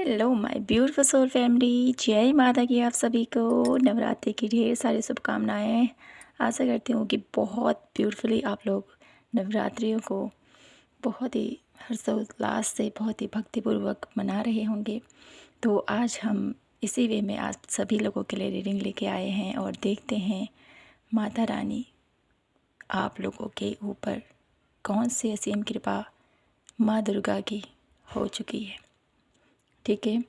Hello my beautiful soul family, जय माता की। आप सभी को नवरात्रि की ढेर सारी शुभकामनाएं। आशा करती हूँ कि बहुत ब्यूटीफुली आप लोग नवरात्रियों को बहुत ही हर्षोल्लास से, बहुत ही भक्तिपूर्वक मना रहे होंगे। तो आज हम इसी वे में आज सभी लोगों के लिए रीडिंग लेके आए हैं और देखते हैं माता रानी आप लोगों के ऊपर कौन सी असीम कृपा माँ दुर्गा की हो चुकी है। ठीक है,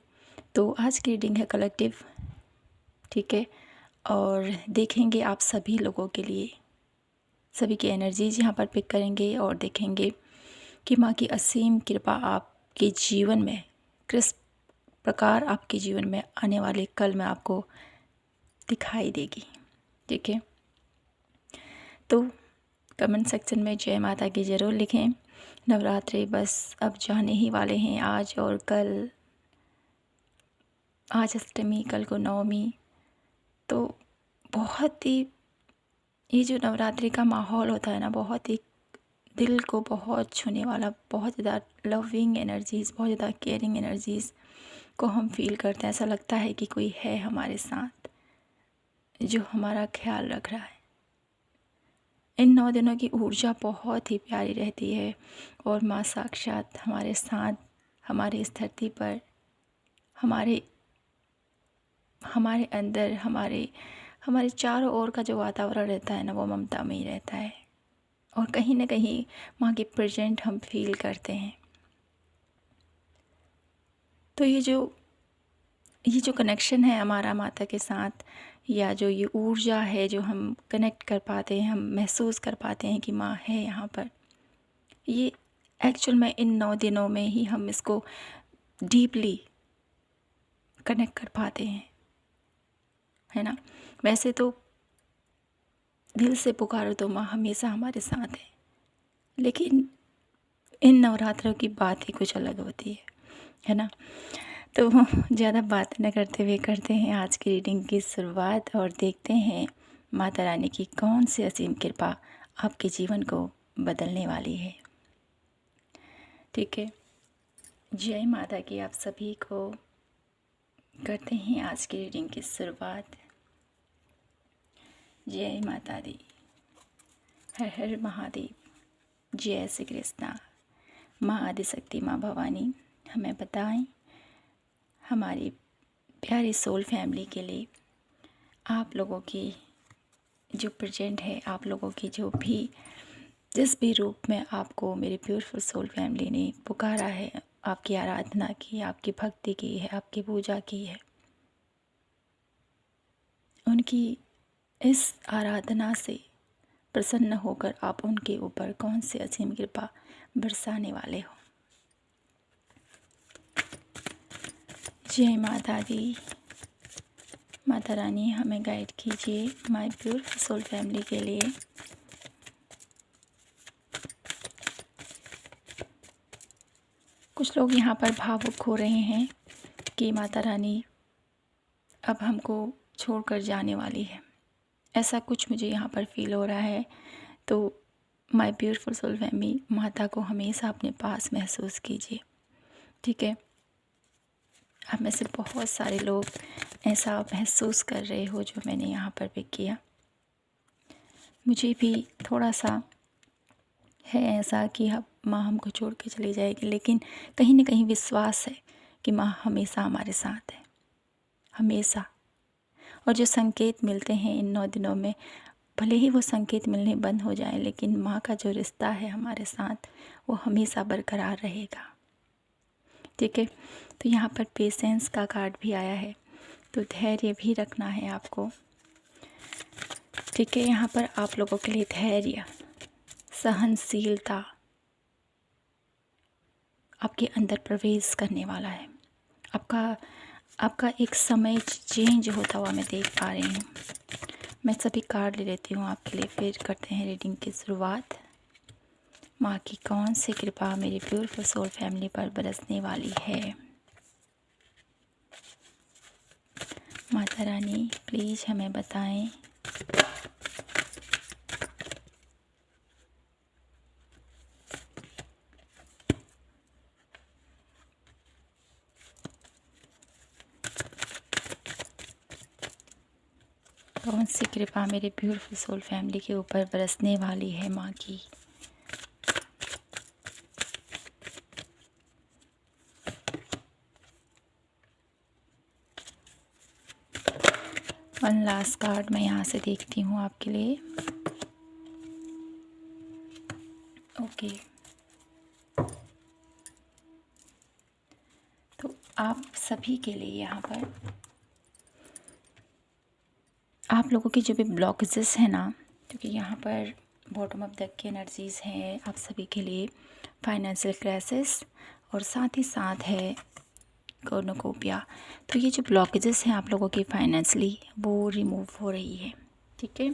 तो आज की रीडिंग है कलेक्टिव। ठीक है, और देखेंगे आप सभी लोगों के लिए, सभी की एनर्जीज यहाँ पर पिक करेंगे और देखेंगे कि माँ की असीम कृपा आपके जीवन में किस प्रकार आपके जीवन में आने वाले कल में आपको दिखाई देगी। ठीक है, तो कमेंट सेक्शन में जय माता की ज़रूर लिखें। नवरात्रि बस अब जाने ही वाले हैं, आज और कल। आज अष्टमी, कल को नवमी। तो बहुत ही ये जो नवरात्रि का माहौल होता है ना, बहुत ही दिल को बहुत छूने वाला, बहुत ज़्यादा लविंग एनर्जीज़, बहुत ज़्यादा केयरिंग एनर्जीज़ को हम फील करते हैं। ऐसा लगता है कि कोई है हमारे साथ जो हमारा ख्याल रख रहा है। इन 9 दिनों की ऊर्जा बहुत ही प्यारी रहती है और माँ साक्षात हमारे साथ, हमारी इस धरती पर, हमारे हमारे अंदर, हमारे चारों ओर का जो वातावरण रहता है ना, वो ममता में ही रहता है और कहीं ना कहीं माँ की प्रेजेंट हम फील करते हैं। तो ये जो कनेक्शन है हमारा माता के साथ, या जो ये ऊर्जा है जो हम कनेक्ट कर पाते हैं, हम महसूस कर पाते हैं कि माँ है यहाँ पर, ये एक्चुअल में इन 9 दिनों में ही हम इसको डीपली कनेक्ट कर पाते हैं, है ना। वैसे तो दिल से पुकारो तो माँ हमेशा हमारे साथ है, लेकिन इन नवरात्रों की बात ही कुछ अलग होती है ना। तो ज़्यादा बात न करते हुए करते हैं आज की रीडिंग की शुरुआत और देखते हैं माता रानी की कौन सी असीम कृपा आपके जीवन को बदलने वाली है। ठीक है, जय माता की। आप सभी को करते हैं आज की रीडिंग की शुरुआत। जय माता दी, हर हर महादेव, जय श्री कृष्णा। माँ आदिशक्ति, माँ भवानी हमें बताएं हमारी प्यारी सोल फैमिली के लिए आप लोगों की जो प्रेजेंट है, आप लोगों की जो भी जिस भी रूप में आपको मेरी ब्यूटीफुल सोल फैमिली ने पुकारा है, आपकी आराधना की, आपकी भक्ति की है, आपकी पूजा की है, उनकी इस आराधना से प्रसन्न होकर आप उनके ऊपर कौन सी असीम कृपा बरसाने वाले हो। जय माता दी। माता रानी हमें गाइड कीजिए माय ब्यूटीफुल सोल फैमिली के लिए। कुछ लोग यहाँ पर भावुक हो रहे हैं कि माता रानी अब हमको छोड़कर जाने वाली है, ऐसा कुछ मुझे यहाँ पर फील हो रहा है। तो माय ब्यूटीफुल सोल फैमिली, माता को हमेशा अपने पास महसूस कीजिए। ठीक है, आप में से बहुत सारे लोग ऐसा महसूस कर रहे हो जो मैंने यहाँ पर पिक किया। मुझे भी थोड़ा सा है ऐसा कि अब माँ हमको छोड़ के चली जाएगी, लेकिन कहीं ना कहीं विश्वास है कि माँ हमेशा हमारे साथ है, हमेशा। और जो संकेत मिलते हैं इन 9 दिनों में, भले ही वो संकेत मिलने बंद हो जाए, लेकिन माँ का जो रिश्ता है हमारे साथ वो हमेशा बरकरार रहेगा। ठीक है, तो यहाँ पर पेशेंस का कार्ड भी आया है, तो धैर्य भी रखना है आपको। ठीक है, यहाँ पर आप लोगों के लिए धैर्य, सहनशीलता आपके अंदर प्रवेश करने वाला है। आपका एक समय चेंज होता हुआ मैं देख पा रही हूँ। मैं सभी कार्ड ले लेती हूँ आपके लिए, फिर करते हैं रीडिंग की शुरुआत। माँ की कौन सी कृपा मेरी ब्यूटीफुल सोल फैमिली पर बरसने वाली है। माता रानी प्लीज़ हमें बताएं कौन सी कृपा मेरे ब्यूटीफुल सोल फैमिली के ऊपर बरसने वाली है माँ की। वन लास्ट कार्ड मैं यहाँ से देखती हूँ आपके लिए। ओके, तो आप सभी के लिए यहाँ पर आप लोगों की जो भी ब्लॉकेजेस हैं ना, क्योंकि यहाँ पर बॉटम ऑफ डेक की एनर्जीज़ हैं आप सभी के लिए, फाइनेंशियल क्राइसिस और साथ ही साथ है कॉर्नुकोपिया। तो ये जो ब्लॉकेजेस हैं आप लोगों की फाइनेंशियली वो रिमूव हो रही है। ठीक है,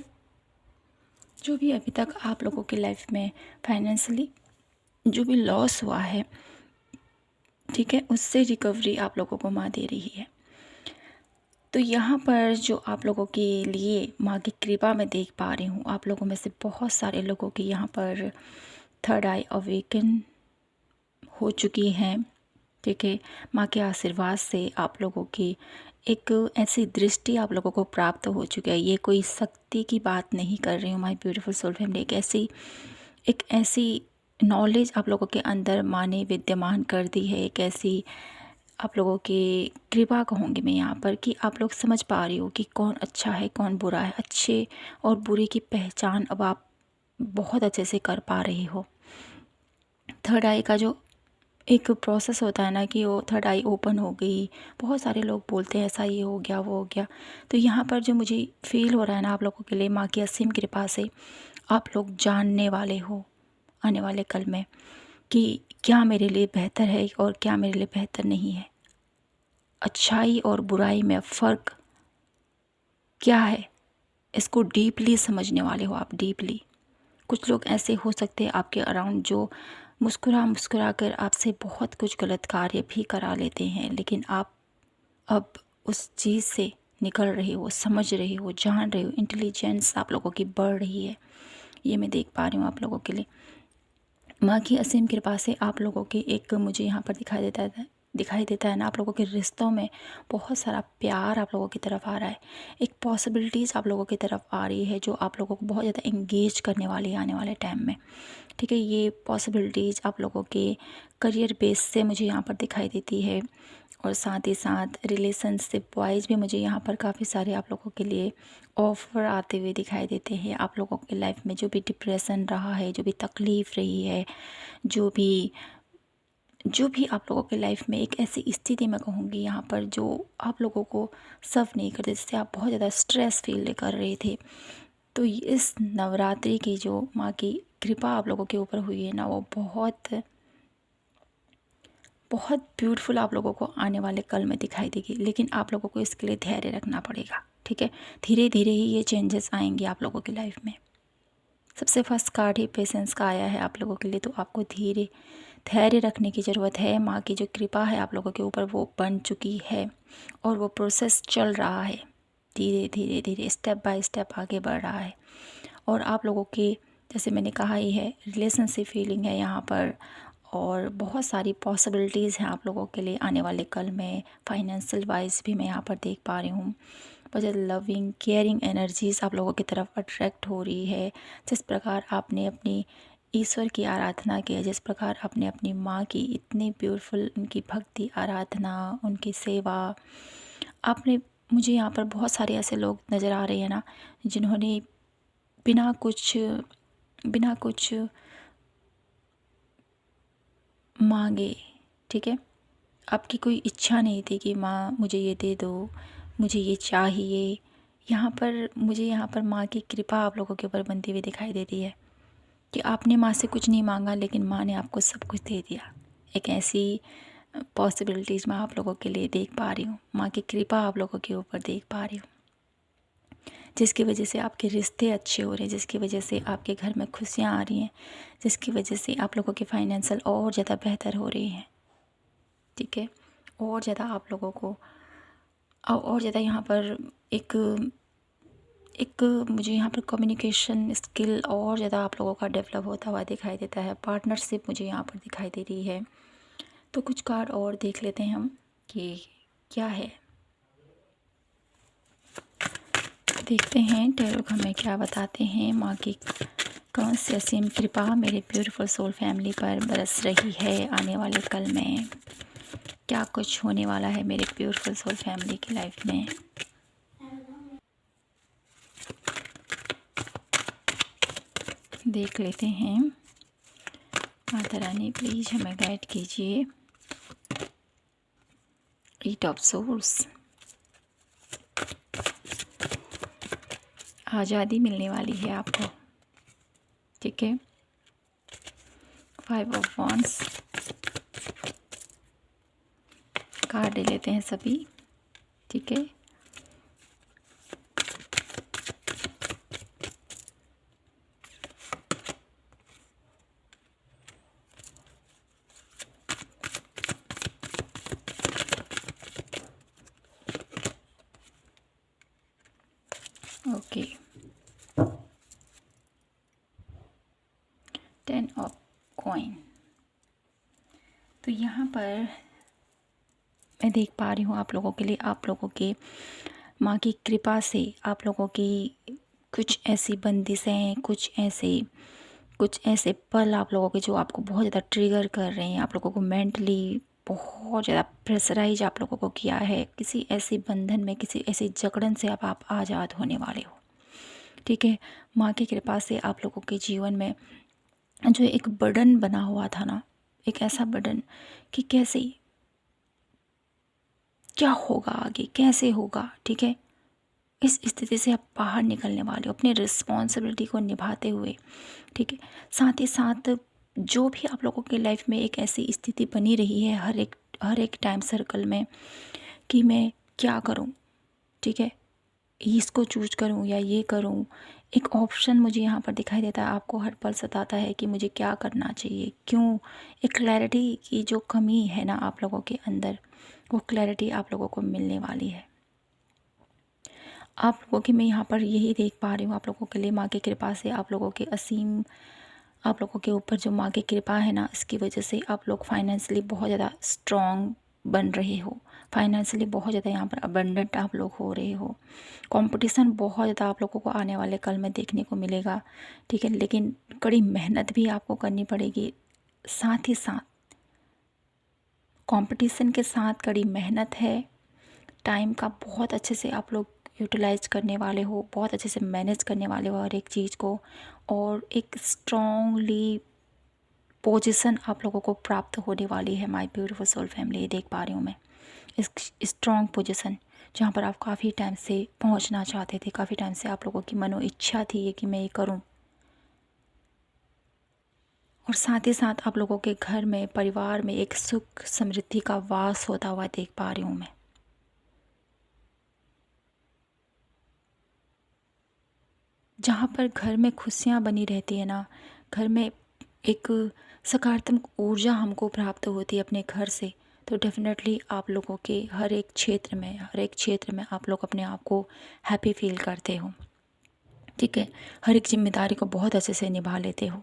जो भी अभी तक आप लोगों की लाइफ में फाइनेंशियली जो भी लॉस हुआ है, ठीक है, उससे रिकवरी आप लोगों को माँ दे रही है। तो यहाँ पर जो आप लोगों के लिए माँ की कृपा मैं देख पा रही हूँ, आप लोगों में से बहुत सारे लोगों की यहाँ पर थर्ड आई अवेकन हो चुकी हैं। ठीक है, माँ के आशीर्वाद से आप लोगों की एक ऐसी दृष्टि आप लोगों को प्राप्त हो चुकी है। ये कोई शक्ति की बात नहीं कर रही हूँ माय ब्यूटीफुल सोल फैमिली, एक ऐसी नॉलेज आप लोगों के अंदर माँ ने विद्यमान कर दी है। एक ऐसी आप लोगों की कृपा कहूँगी मैं यहाँ पर कि आप लोग समझ पा रही हो कि कौन अच्छा है कौन बुरा है। अच्छे और बुरे की पहचान अब आप बहुत अच्छे से कर पा रही हो। थर्ड आई का जो एक प्रोसेस होता है ना कि वो थर्ड आई ओपन हो गई, बहुत सारे लोग बोलते हैं ऐसा ये हो गया वो हो गया। तो यहाँ पर जो मुझे फील हो रहा है ना आप लोगों के लिए माँ की असीम कृपा से आप लोग जानने वाले हो आने वाले कल में कि क्या मेरे लिए बेहतर है और क्या मेरे लिए बेहतर नहीं है। अच्छाई और बुराई में फ़र्क क्या है, इसको डीपली समझने वाले हो आप, डीपली। कुछ लोग ऐसे हो सकते हैं आपके अराउंड जो मुस्कुरा कर आपसे बहुत कुछ गलत कार्य भी करा लेते हैं, लेकिन आप अब उस चीज़ से निकल रहे हो, समझ रहे हो, जान रहे हो, इंटेलिजेंस आप लोगों की बढ़ रही है। ये मैं देख पा रही हूँ आप लोगों के लिए। माँ की असीम कृपा से आप लोगों की एक मुझे यहाँ पर दिखाई देता है ना, आप लोगों के रिश्तों में बहुत सारा प्यार आप लोगों की तरफ आ रहा है। एक पॉसिबिलिटीज़ आप लोगों की तरफ आ रही है जो आप लोगों को बहुत ज़्यादा एंगेज करने वाली है आने वाले टाइम में। ठीक है, ये पॉसिबिलिटीज़ आप लोगों के करियर बेस से मुझे यहाँ पर दिखाई देती है और साथ ही साथ रिलेशनशिप वाइज भी मुझे यहाँ पर काफ़ी सारे आप लोगों के लिए ऑफ़र आते हुए दिखाई देते हैं। आप लोगों की लाइफ में जो भी डिप्रेशन रहा है, जो भी तकलीफ़ रही है, जो भी आप लोगों की लाइफ में एक ऐसी स्थिति मैं कहूँगी यहाँ पर जो आप लोगों को सर्व नहीं करते, जिससे आप बहुत ज़्यादा स्ट्रेस फील कर रहे थे, तो इस नवरात्रि की जो माँ की कृपा आप लोगों के ऊपर हुई है ना, वो बहुत बहुत ब्यूटीफुल आप लोगों को आने वाले कल में दिखाई देगी। लेकिन आप लोगों को इसके लिए धैर्य रखना पड़ेगा। ठीक है, धीरे धीरे ही ये चेंजेस आएंगे आप लोगों की लाइफ में। सबसे फर्स्ट कार्ड ही पेशेंस का आया है आप लोगों के लिए, तो आपको धैर्य रखने की ज़रूरत है। माँ की जो कृपा है आप लोगों के ऊपर वो बन चुकी है और वो प्रोसेस चल रहा है, धीरे धीरे धीरे स्टेप बाय स्टेप आगे बढ़ रहा है। और आप लोगों की जैसे मैंने कहा ही है, रिलेशनशिप फीलिंग है यहाँ पर और बहुत सारी पॉसिबिलिटीज़ हैं आप लोगों के लिए आने वाले कल में। फाइनेंशियल वाइज भी मैं यहाँ पर देख पा रही हूँ। मुझे लविंग केयरिंग एनर्जीज़ आप लोगों की तरफ अट्रैक्ट हो रही है। जिस प्रकार आपने अपनी ईश्वर की आराधना की है, जिस प्रकार आपने अपनी माँ की इतनी ब्यूटीफुल उनकी भक्ति आराधना, उनकी सेवा आपने, मुझे यहाँ पर बहुत सारे ऐसे लोग नज़र आ रहे हैं ना जिन्होंने बिना कुछ मांगे, ठीक है, आपकी कोई इच्छा नहीं थी कि माँ मुझे ये दे दो, मुझे ये चाहिए। मुझे यहाँ पर माँ की कृपा आप लोगों के ऊपर बनती हुई दिखाई देती है कि आपने माँ से कुछ नहीं मांगा लेकिन माँ ने आपको सब कुछ दे दिया। एक ऐसी पॉसिबिलिटीज़ मैं आप लोगों के लिए देख पा रही हूँ। माँ की कृपा आप लोगों के ऊपर देख पा रही हूँ, जिसकी वजह से आपके रिश्ते अच्छे हो रहे हैं, जिसकी वजह से आपके घर में खुशियाँ आ रही हैं, जिसकी वजह से आप लोगों के फाइनेंशियल और ज़्यादा बेहतर हो रही हैं। ठीक है, और ज़्यादा आप लोगों को और ज़्यादा यहाँ पर एक एक मुझे यहाँ पर कम्युनिकेशन स्किल और ज़्यादा आप लोगों का डेवलप होता हुआ दिखाई देता है। पार्टनरशिप मुझे यहाँ पर दिखाई दे रही है। तो कुछ कार्ड और देख लेते हैं हम कि क्या है। देखते हैं टैरो हमें क्या बताते हैं। माँ की कौन सी असीम कृपा मेरे ब्यूटीफुल सोल फैमिली पर बरस रही है आने वाले कल में। क्या कुछ होने वाला है मेरे ब्यूटीफुल सोल फैमिली की लाइफ में। देख लेते हैं। माता रानी प्लीज हमें गाइड कीजिए। 8 ऑफ सोर्स, आज़ादी मिलने वाली है आपको, ठीक है। 5 ऑफ वॉन्ड्स, कार्ड ले लेते हैं सभी, ठीक है। Okay, 10 of coin. तो यहाँ पर मैं देख पा रही हूँ आप लोगों के लिए, आप लोगों के माँ की कृपा से आप लोगों की कुछ ऐसी बंदिशें, कुछ ऐसे पल आप लोगों के जो आपको बहुत ज़्यादा ट्रिगर कर रहे हैं, आप लोगों को मेंटली बहुत ज़्यादा प्रेशराइज आप लोगों को किया है। किसी ऐसे बंधन में, किसी ऐसी जकड़न से आप आज़ाद होने वाले हो, ठीक है। माँ की कृपा से आप लोगों के जीवन में जो एक बर्डन बना हुआ था ना, एक ऐसा बर्डन कि कैसे, क्या होगा आगे, कैसे होगा, ठीक है। इस स्थिति से आप बाहर निकलने वाले हो अपनी रिस्पॉन्सिबिलिटी को निभाते हुए, ठीक है। साथ ही साथ जो भी आप लोगों की लाइफ में एक ऐसी स्थिति बनी रही है हर एक टाइम सर्कल में कि मैं क्या करूं, ठीक है, इसको चूज करूं या ये करूं, एक ऑप्शन मुझे यहाँ पर दिखाई देता है। आपको हर पल सताता है कि मुझे क्या करना चाहिए, क्यों। एक क्लैरिटी की जो कमी है ना आप लोगों के अंदर, वो क्लैरिटी आप लोगों को मिलने वाली है। आप लोगों की मैं यहाँ पर यही देख पा रही हूँ, आप लोगों के लिए माँ की कृपा से आप लोगों के असीम, आप लोगों के ऊपर जो माँ की कृपा है ना, इसकी वजह से आप लोग फाइनेंशियली बहुत ज़्यादा स्ट्रॉन्ग बन रहे हो। फाइनेंशियली बहुत ज़्यादा यहाँ पर अबंडेंट आप लोग हो रहे हो। कंपटीशन बहुत ज़्यादा आप लोगों को आने वाले कल में देखने को मिलेगा, ठीक है। लेकिन कड़ी मेहनत भी आपको करनी पड़ेगी। साथ ही साथ कंपटीशन के साथ कड़ी मेहनत है। टाइम का बहुत अच्छे से आप लोग यूटिलाइज करने वाले हो, बहुत अच्छे से मैनेज करने वाले हो हर एक चीज़ को, और एक स्ट्रॉन्गली पोजीशन आप लोगों को प्राप्त होने वाली है। माय ब्यूटीफुल सोल फैमिली, ये देख पा रही हूँ मैं इस स्ट्रॉन्ग पोजीशन जहाँ पर आप काफ़ी टाइम से पहुँचना चाहते थे, काफ़ी टाइम से आप लोगों की मनो इच्छा थी ये कि मैं ये करूँ। और साथ ही साथ आप लोगों के घर में, परिवार में एक सुख समृद्धि का वास होता हुआ देख पा रही हूँ मैं। जहाँ पर घर में खुशियाँ बनी रहती है ना, घर में एक सकारात्मक ऊर्जा हमको प्राप्त होती है अपने घर से, तो डेफिनेटली आप लोगों के हर एक क्षेत्र में आप लोग अपने आप को हैप्पी फील करते हो, ठीक है। हर एक जिम्मेदारी को बहुत अच्छे से निभा लेते हो।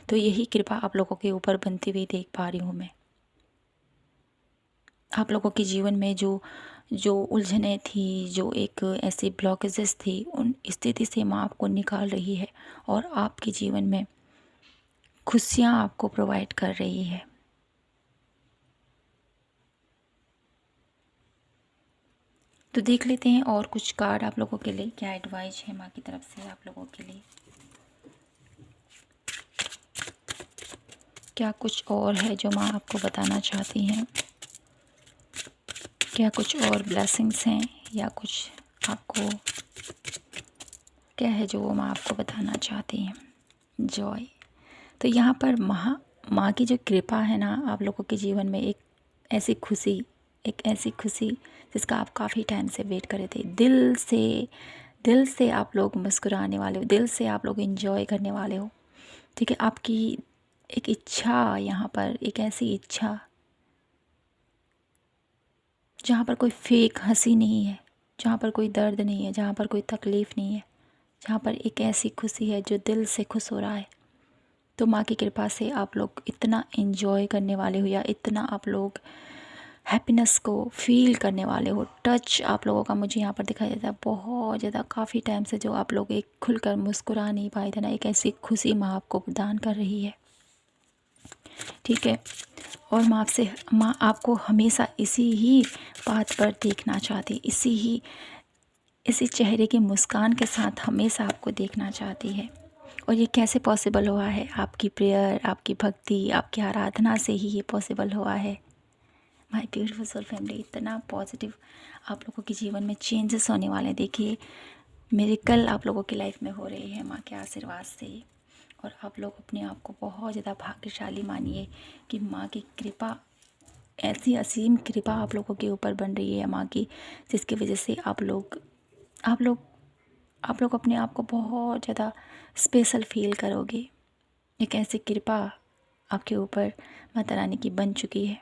तो यही कृपा आप लोगों के ऊपर बनती हुई देख पा रही हूँ मैं। आप लोगों के जीवन में जो जो उलझनें थी, जो एक ऐसी ब्लॉकेजेस थी, उन स्थिति से माँ आपको निकाल रही है और आपके जीवन में खुशियाँ आपको प्रोवाइड कर रही है। तो देख लेते हैं और कुछ कार्ड आप लोगों के लिए क्या एडवाइस है माँ की तरफ से आप लोगों के लिए। क्या कुछ और है जो माँ आपको बताना चाहती हैं, क्या कुछ और ब्लेसिंग्स हैं, या कुछ आपको क्या है जो वो माँ आपको बताना चाहती हैं। जॉय। तो यहाँ पर माँ की जो कृपा है ना आप लोगों के जीवन में, एक ऐसी खुशी जिसका आप काफ़ी टाइम से वेट कर रहे थे। दिल से आप लोग मुस्कुराने वाले हो, दिल से आप लोग एंजॉय करने वाले हो, ठीक है। आपकी एक इच्छा, यहाँ पर एक ऐसी इच्छा जहाँ पर कोई फेक हंसी नहीं है, जहाँ पर कोई दर्द नहीं है, जहाँ पर कोई तकलीफ़ नहीं है, जहाँ पर एक ऐसी खुशी है जो दिल से खुश हो रहा है। तो माँ की कृपा से आप लोग इतना एंजॉय करने वाले हो, या इतना आप लोग हैप्पीनेस को फील करने वाले हो। टच आप लोगों का मुझे यहाँ पर दिखाई देता है बहुत ज़्यादा। काफ़ी टाइम से जो आप लोग एक खुलकर मुस्कुरा नहीं पाए थे ना, एक ऐसी खुशी माँ आपको प्रदान कर रही है, ठीक है। और माँ आपको हमेशा इसी ही बात पर देखना चाहती, इसी चेहरे की मुस्कान के साथ हमेशा आपको देखना चाहती है। और ये कैसे पॉसिबल हुआ है? आपकी प्रेयर, आपकी भक्ति, आपकी आराधना से ही ये पॉसिबल हुआ है। माय ब्यूटीफुल सोल फैमिली, इतना पॉजिटिव आप लोगों के जीवन में चेंजेस होने वाले हैं। देखिए मिरेकल आप लोगों की लाइफ में हो रही है माँ के आशीर्वाद से। और आप लोग अपने आप को बहुत ज़्यादा भाग्यशाली मानिए कि माँ की कृपा, ऐसी असीम कृपा आप लोगों के ऊपर बन रही है माँ की, जिसकी वजह से आप लोग अपने आप को बहुत ज़्यादा स्पेशल फील करोगे। एक ऐसी कृपा आपके ऊपर माता रानी की बन चुकी है।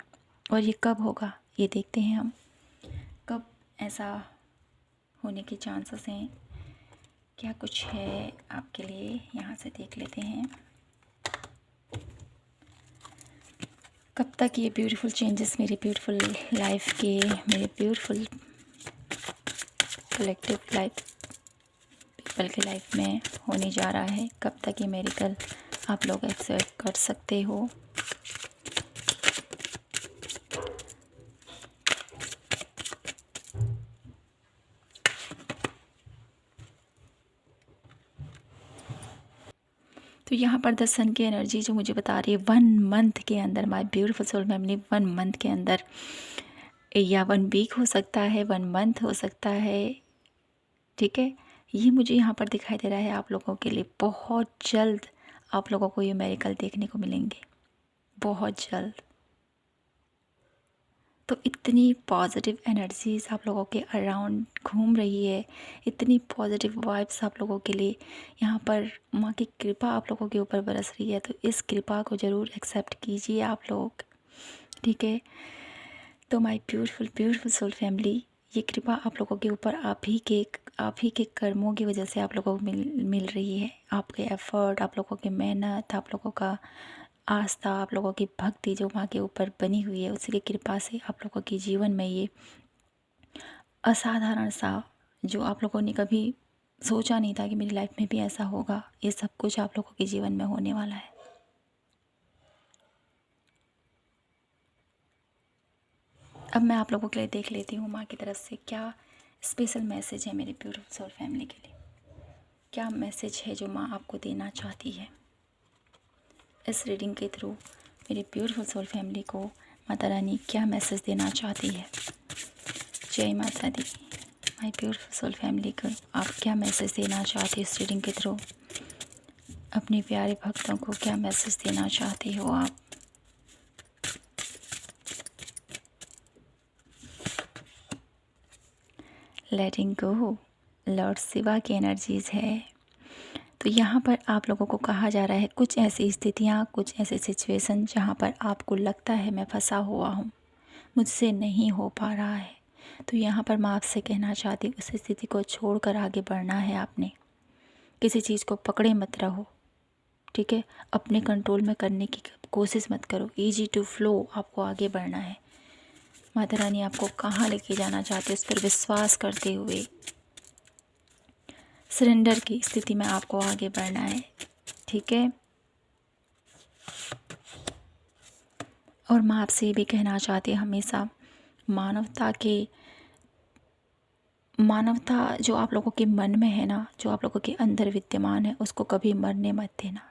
और ये कब होगा ये देखते हैं हम, कब ऐसा होने के चांसेस हैं, क्या कुछ है आपके लिए, यहाँ से देख लेते हैं। कब तक ये ब्यूटीफुल चेंजेस मेरी ब्यूटीफुल लाइफ के, मेरे ब्यूटीफुल कलेक्टिव लाइफ पीपल की लाइफ में होने जा रहा है, कब तक ये मेरिकल आप लोग एक्सेप्ट कर सकते हो। तो यहाँ पर द सन की एनर्जी जो मुझे बता रही है 1 मंथ के अंदर, my beautiful soul family, 1 month के अंदर, या 1 वीक हो सकता है, 1 मंथ हो सकता है, ठीक है। ये मुझे यहाँ पर दिखाई दे रहा है आप लोगों के लिए बहुत जल्द आप लोगों को ये मेरिकल देखने को मिलेंगे, बहुत जल्द। तो इतनी पॉजिटिव एनर्जीज आप लोगों के अराउंड घूम रही है, इतनी पॉजिटिव वाइब्स आप लोगों के लिए यहाँ पर माँ की कृपा आप लोगों के ऊपर बरस रही है। तो इस कृपा को ज़रूर एक्सेप्ट कीजिए आप लोग, ठीक है। तो my beautiful beautiful soul family, ये कृपा आप लोगों के ऊपर आप ही के कर्मों की वजह से आप लोगों को मिल रही है। आपके एफर्ट, आप लोगों की मेहनत, आप लोगों का आस्था, आप लोगों की भक्ति जो माँ के ऊपर बनी हुई है, उसी की कृपा से आप लोगों के जीवन में ये असाधारण सा, जो आप लोगों ने कभी सोचा नहीं था कि मेरी लाइफ में भी ऐसा होगा, ये सब कुछ आप लोगों के जीवन में होने वाला है। अब मैं आप लोगों के लिए देख लेती हूँ माँ की तरफ से क्या स्पेशल मैसेज है मेरी ब्यूटीफुल सोल फैमिली के लिए। क्या मैसेज है जो माँ आपको देना चाहती है इस रीडिंग के थ्रू। मेरी ब्यूटीफुल सोल फैमिली को माता रानी क्या मैसेज देना चाहती है। जय माता दी। माय ब्यूटीफुल सोल फैमिली को आप क्या मैसेज देना चाहती हो इस रीडिंग के थ्रू। अपने प्यारे भक्तों को क्या मैसेज देना चाहती हो आप। लेटिंग गो, लॉर्ड शिवा की एनर्जीज़ है। तो यहाँ पर आप लोगों को कहा जा रहा है कुछ ऐसी स्थितियाँ, कुछ ऐसे सिचुएशन जहाँ पर आपको लगता है मैं फंसा हुआ हूँ, मुझसे नहीं हो पा रहा है। तो यहाँ पर मैं आपसे कहना चाहती हूँ उस स्थिति को छोड़कर आगे बढ़ना है आपने। किसी चीज़ को पकड़े मत रहो, ठीक है। अपने कंट्रोल में करने की कोशिश मत करो, ईजी टू फ्लो आपको आगे बढ़ना है। माता रानी आपको कहाँ लेके जाना चाहते हैं उस पर विश्वास करते हुए सरेंडर की स्थिति में आपको आगे बढ़ना है, ठीक है। और मैं आपसे ये भी कहना चाहती हूँ हमेशा मानवता जो आप लोगों के मन में है ना, जो आप लोगों के अंदर विद्यमान है, उसको कभी मरने मत देना,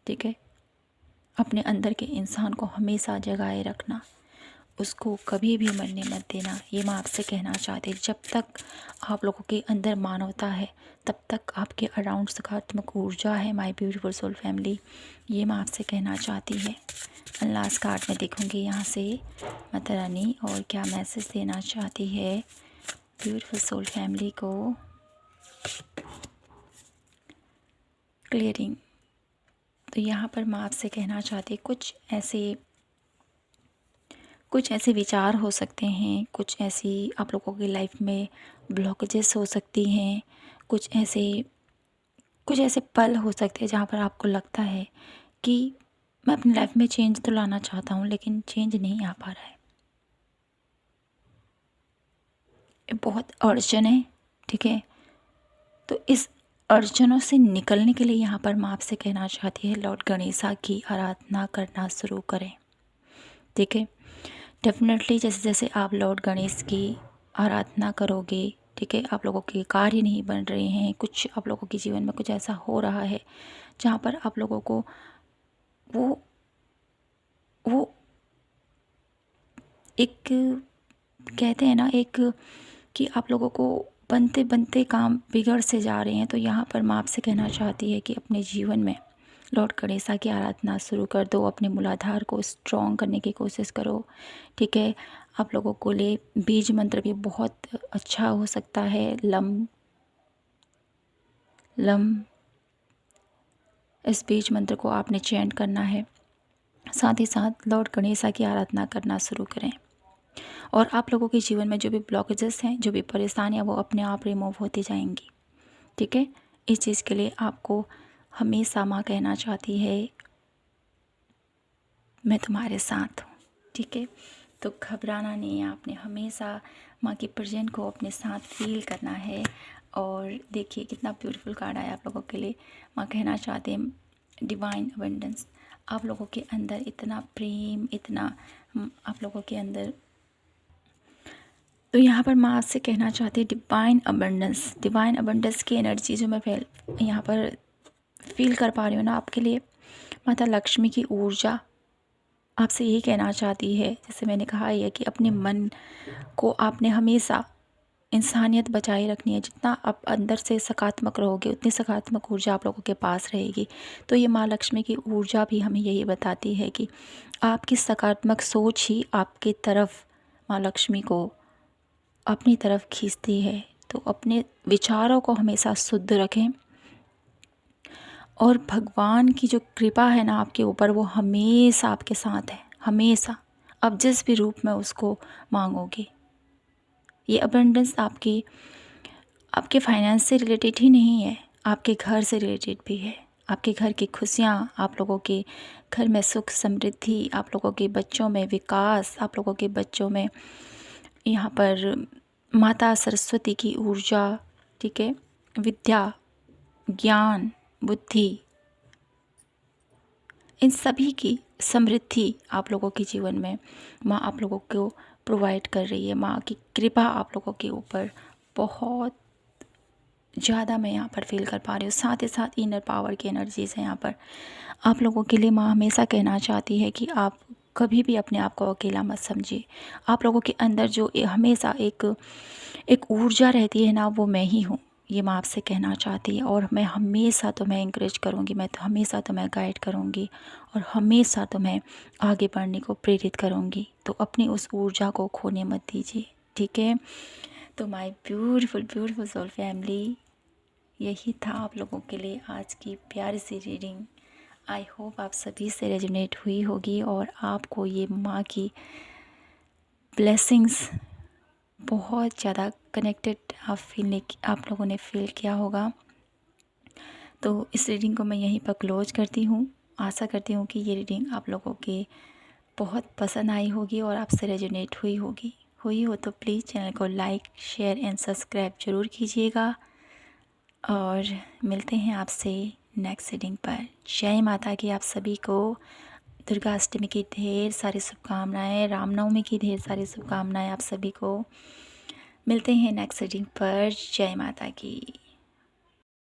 ठीक है। अपने अंदर के इंसान को हमेशा जगाए रखना, उसको कभी भी मरने मत देना। ये मैं आपसे कहना चाहती हूँ। जब तक आप लोगों के अंदर मानवता है तब तक आपके अराउंड सकारात्मक ऊर्जा है माय ब्यूटीफुल सोल फैमिली, ये मैं आपसे कहना चाहती है। लास्ट कार्ड में देखूँगी यहाँ से माता रानी और क्या मैसेज देना चाहती है ब्यूटीफुल सोल फैमिली को। क्लियरिंग। तो यहाँ पर मैं आपसे कहना चाहती कुछ ऐसे विचार हो सकते हैं, कुछ ऐसी आप लोगों की लाइफ में ब्लॉकेजेस हो सकती हैं, कुछ ऐसे पल हो सकते हैं जहाँ पर आपको लगता है कि मैं अपनी लाइफ में चेंज तो लाना चाहता हूँ लेकिन चेंज नहीं आ पा रहा है। बहुत अड़चन है, ठीक है। तो इस अड़चनों से निकलने के लिए यहाँ पर माँ आपसे कहना चाहती है, लॉर्ड गणेशा की आराधना करना शुरू करें, ठीक है। डेफिनेटली जैसे जैसे आप लॉर्ड गणेश की आराधना करोगे, ठीक है, आप लोगों के कार्य नहीं बन रहे हैं, कुछ आप लोगों के जीवन में कुछ ऐसा हो रहा है जहाँ पर आप लोगों को वो वो एक, कहते हैं ना, एक कि आप लोगों को बनते बनते काम बिगड़ से जा रहे हैं। तो यहाँ पर माँ आपसे कहना चाहती है कि अपने जीवन में लॉर्ड गणेशा की आराधना शुरू कर दो, अपने मूलाधार को स्ट्रॉन्ग करने की कोशिश करो, ठीक है। आप लोगों को लिए बीज मंत्र भी बहुत अच्छा हो सकता है। लम लम इस बीज मंत्र को आपने चैंट करना है। साथ ही साथ लॉर्ड गणेशा की आराधना करना शुरू करें और आप लोगों के जीवन में जो भी ब्लॉकेजेस हैं, जो भी परेशानियाँ, वो अपने आप रिमूव होती जाएंगी, ठीक है। इस चीज़ के लिए आपको हमेशा माँ कहना चाहती है, मैं तुम्हारे साथ हूँ, ठीक है। तो घबराना नहीं है, आपने हमेशा माँ की प्रेजेंट को अपने साथ फील करना है। और देखिए कितना ब्यूटीफुल कार्ड आया आप लोगों के लिए। माँ कहना चाहते हैं डिवाइन अबंडेंस, आप लोगों के अंदर इतना प्रेम, इतना आप लोगों के अंदर। तो यहाँ पर माँ आपसे कहना चाहती है डिवाइन अबंडेंस की एनर्जी जो मैं यहाँ पर फील कर पा रही हूँ ना आपके लिए, माता लक्ष्मी की ऊर्जा आपसे यही कहना चाहती है। जैसे मैंने कहा है कि अपने मन को आपने हमेशा इंसानियत बचाए रखनी है। जितना आप अंदर से सकारात्मक रहोगे, उतनी सकारात्मक ऊर्जा आप लोगों के पास रहेगी। तो ये माँ लक्ष्मी की ऊर्जा भी हमें यही बताती है कि आपकी सकारात्मक सोच ही आपकी तरफ माँ लक्ष्मी को अपनी तरफ खींचती है। तो अपने विचारों को हमेशा शुद्ध रखें और भगवान की जो कृपा है ना आपके ऊपर, वो हमेशा आपके साथ है, हमेशा। आप जिस भी रूप में उसको मांगोगे, ये अबंडेंस आपके फाइनेंस से रिलेटेड ही नहीं है, आपके घर से रिलेटेड भी है। आपके घर की खुशियाँ, आप लोगों के घर में सुख समृद्धि, आप लोगों के बच्चों में विकास, आप लोगों के बच्चों में यहाँ पर माता सरस्वती की ऊर्जा, ठीक है, विद्या, ज्ञान, बुद्धि, इन सभी की समृद्धि आप लोगों के जीवन में माँ आप लोगों को प्रोवाइड कर रही है। माँ की कृपा आप लोगों के ऊपर बहुत ज़्यादा मैं यहाँ पर फील कर पा रही हूँ। साथ ही साथ इनर पावर की एनर्जीज़ हैं यहाँ पर आप लोगों के लिए। माँ हमेशा कहना चाहती है कि आप कभी भी अपने आप को अकेला मत समझिए। आप लोगों के अंदर जो हमेशा एक ऊर्जा रहती है ना, वो मैं ही हूँ, ये माँ आपसे कहना चाहती है। और मैं हमेशा तुम्हें इंकरेज करूँगी, मैं तो हमेशा तुम्हें गाइड करूँगी और हमेशा तुम्हें आगे बढ़ने को प्रेरित करूँगी। तो अपनी उस ऊर्जा को खोने मत दीजिए, ठीक है। तो माय ब्यूटीफुल सोल फैमिली, यही था आप लोगों के लिए आज की प्यारी सी रीडिंग। आई होप आप सभी से रेजोनेट हुई होगी और आपको ये माँ की ब्लेसिंग्स बहुत ज़्यादा कनेक्टेड आप लोगों ने फील किया होगा। तो इस रीडिंग को मैं यहीं पर क्लोज करती हूँ। आशा करती हूँ कि ये रीडिंग आप लोगों के बहुत पसंद आई होगी और आपसे रेजोनेट हुई हो तो प्लीज़ चैनल को लाइक, शेयर एंड सब्सक्राइब ज़रूर कीजिएगा। और मिलते हैं आपसे नेक्स्ट रीडिंग पर। जय माता की आप सभी को। दुर्गा अष्टमी की ढेर सारी शुभकामनाएं, रामनवमी की ढेर सारी शुभकामनाएं आप सभी को। मिलते हैं नेक्स्ट रीडिंग पर। जय माता की।